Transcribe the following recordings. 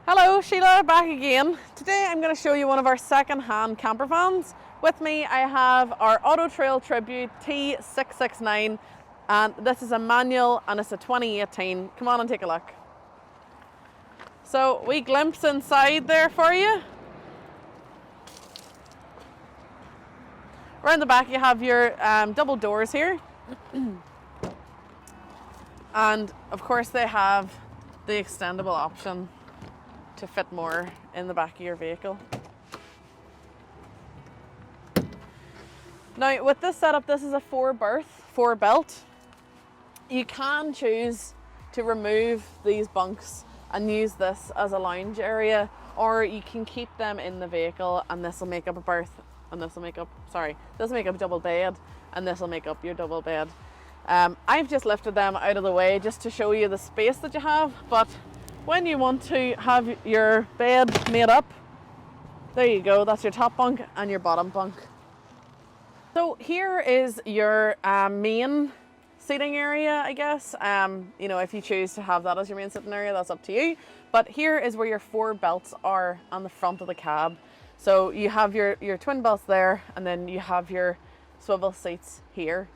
Hello, Sheila, back again. Today I'm going to show you one of our second-hand camper vans. With me I have our Auto Trail Tribute T669, and this is a manual and it's a 2018. Come on and take a look. So we glimpse inside there for you. Around the back you have your double doors here. And of course they have the extendable option to fit more in the back of your vehicle. Now with this setup, this is a 4-berth, 4-belt. You can choose to remove these bunks and use this as a lounge area, or you can keep them in the vehicle and this will make up a berth, and this will make up, this will make up a double bed, and this will make up your double bed. I've just lifted them out of the way just to show you the space that you have, but when you want to have your bed made up, there you go, that's your top bunk and your bottom bunk. So here is your main seating area, I guess. You know, if you choose to have that as your main sitting area, that's up to you. But here is where your 4 belts are on the front of the cab. So you have your twin belts there, and then you have your swivel seats here.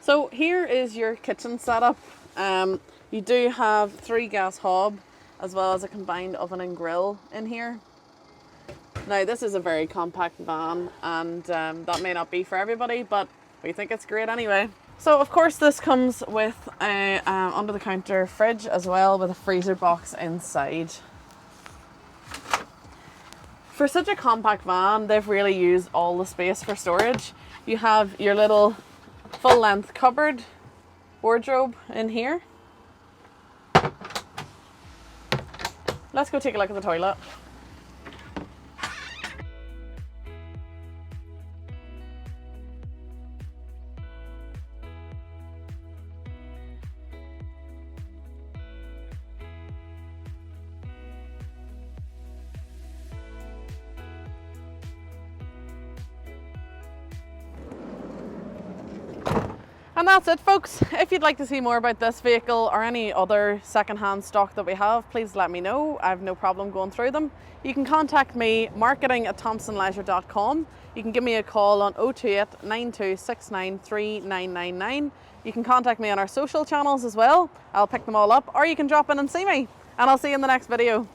So here is your kitchen setup. You do have 3 gas hob as well as a combined oven and grill in here. Now this is a very compact van, and that may not be for everybody, but we think it's great anyway. So of course this comes with a under the counter fridge as well, with a freezer box inside. For such a compact van, they've really used all the space for storage. You have your little full length cupboard wardrobe in here. Let's go take a look at the toilet. And that's it, folks. If you'd like to see more about this vehicle or any other second-hand stock that we have, please let me know. I have no problem going through them. You can contact me, marketing@thompsonleisure.com. You can give me a call on 028 9269 3999. You can contact me on our social channels as well. I'll pick them all up, or you can drop in and see me. And I'll see you in the next video.